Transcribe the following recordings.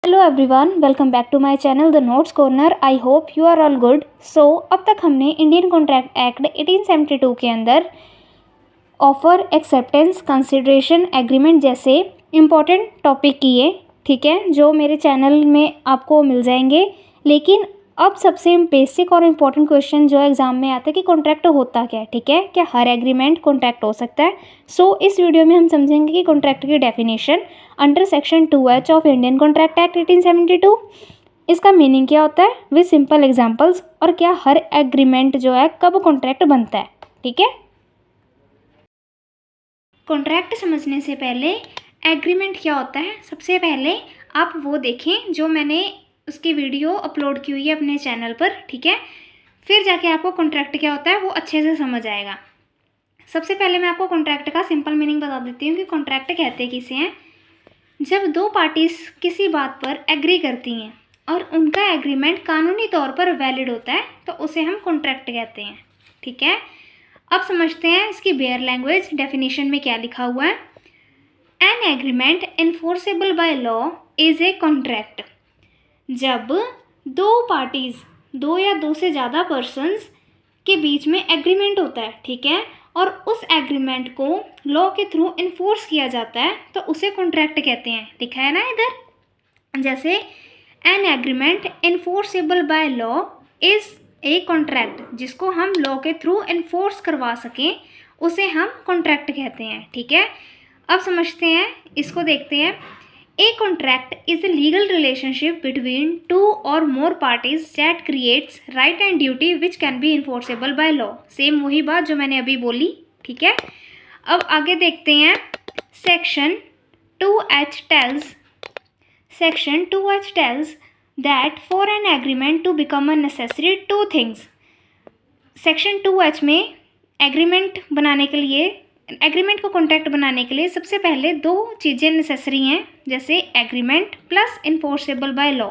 Hello everyone, welcome back to my channel the notes corner. I hope you are all good. So अब तक हमने Indian contract act 1872 के अंदर offer, acceptance, consideration, agreement जैसे important topic किए, ठीक है, जो मेरे चैनल में आपको मिल जाएंगे। लेकिन अब सबसे बेसिक और इम्पॉर्टेंट क्वेश्चन जो एग्जाम में आता है कि कॉन्ट्रैक्ट होता क्या है, ठीक है, क्या हर एग्रीमेंट कॉन्ट्रैक्ट हो सकता है। सो इस वीडियो में हम समझेंगे कि कॉन्ट्रैक्ट की definition under section 2H of Indian contract act 1872, इसका मीनिंग क्या होता है विद सिंपल एग्जांपल्स, और क्या हर एग्रीमेंट जो है कब कॉन्ट्रैक्ट बनता है, ठीक है। कॉन्ट्रैक्ट समझने से पहले एग्रीमेंट क्या होता है, सबसे पहले आप वो देखें जो मैंने उसकी वीडियो अपलोड की हुई है अपने चैनल पर, ठीक है। फिर जाके आपको कॉन्ट्रैक्ट क्या होता है वो अच्छे से समझ आएगा। सबसे पहले मैं आपको कॉन्ट्रैक्ट का सिंपल मीनिंग बता देती हूँ कि कॉन्ट्रैक्ट कहते किसे हैं। जब दो पार्टीज किसी बात पर एग्री करती हैं और उनका एग्रीमेंट कानूनी तौर पर वैलिड होता है तो उसे हम कॉन्ट्रैक्ट कहते हैं, ठीक है। अब समझते हैं इसकी बेयर लैंग्वेज डेफिनेशन में क्या लिखा हुआ है। An agreement enforceable by law is a contract. जब दो पार्टीज, दो या दो से ज़्यादा पर्सन्स के बीच में एग्रीमेंट होता है, ठीक है, और उस एग्रीमेंट को लॉ के थ्रू इन्फोर्स किया जाता है तो उसे कॉन्ट्रैक्ट कहते हैं। लिखा है ना इधर, जैसे an agreement enforceable by law is a contract, जिसको हम लॉ के थ्रू इन्फोर्स करवा सकें उसे हम कॉन्ट्रैक्ट कहते हैं, ठीक है। अब समझते हैं, इसको देखते हैं। A contract is a legal relationship between two or more parties that creates right and duty which can be enforceable by law। Same वही बात जो मैंने अभी बोली, ठीक है। अब आगे देखते हैं। Section 2H tells that for an agreement to become a necessary two things। Section 2H में एग्रीमेंट बनाने के लिए, एग्रीमेंट को कॉन्ट्रैक्ट बनाने के लिए सबसे पहले दो चीज़ें नेसेसरी हैं, जैसे agreement plus enforceable by law.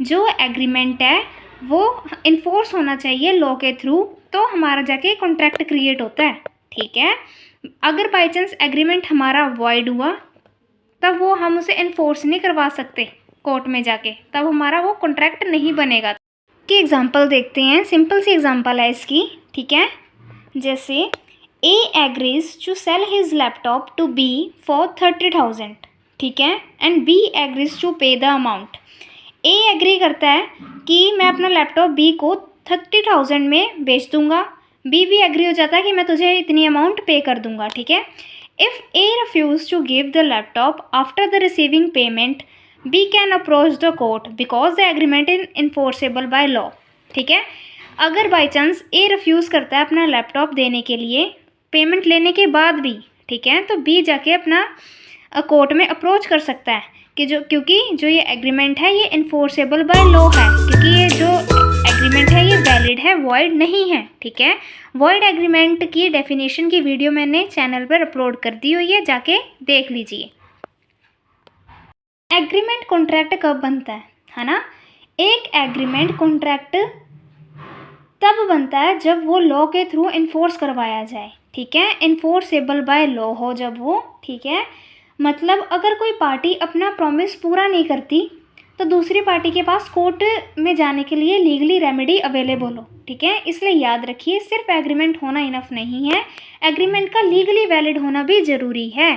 जो एग्रीमेंट है वो इन्फोर्स होना चाहिए लॉ के थ्रू, तो हमारा जाके कॉन्ट्रैक्ट क्रिएट होता है, ठीक है। अगर बाई चांस एग्रीमेंट हमारा वॉइड हुआ तब वो हम उसे इन्फोर्स नहीं करवा सकते कोर्ट में जाके, तब हमारा वो कॉन्ट्रैक्ट नहीं बनेगा। की एग्जांपल देखते हैं, सिंपल सी एग्जांपल है इसकी, ठीक है। जैसे A agrees to sell his laptop to B for 30,000, ठीक है, and B agrees to pay the amount। A agree करता है कि मैं अपना लैपटॉप B को 30,000 में बेच दूंगा। B भी एग्री हो जाता है कि मैं तुझे इतनी अमाउंट पे कर दूंगा, ठीक है। If A refuse to give the laptop after the receiving payment, B can approach the court because the agreement is enforceable by law, ठीक है। अगर बाई चांस A रिफ्यूज़ करता है अपना लैपटॉप देने के लिए पेमेंट लेने के बाद भी, ठीक है, तो बी जाके अपना कोर्ट में अप्रोच कर सकता है कि क्योंकि जो ये एग्रीमेंट है ये इन्फोर्सेबल बाय लॉ है, क्योंकि ये जो एग्रीमेंट है ये वैलिड है, वॉइड नहीं है, ठीक है। वॉइड एग्रीमेंट की डेफिनेशन की वीडियो मैंने चैनल पर अपलोड कर दी हुई है, जाके देख लीजिए। एग्रीमेंट कॉन्ट्रैक्ट कब बनता है ना। एक एग्रीमेंट कॉन्ट्रैक्ट तब बनता है जब वो लॉ के थ्रू इन्फोर्स करवाया जाए, ठीक है, इन्फोर्सेबल बाय लॉ हो जब वो, ठीक है। मतलब अगर कोई पार्टी अपना प्रॉमिस पूरा नहीं करती तो दूसरी पार्टी के पास कोर्ट में जाने के लिए लीगली रेमेडी अवेलेबल हो, ठीक है। इसलिए याद रखिए सिर्फ एग्रीमेंट होना इनफ नहीं है, एग्रीमेंट का लीगली वैलिड होना भी ज़रूरी है।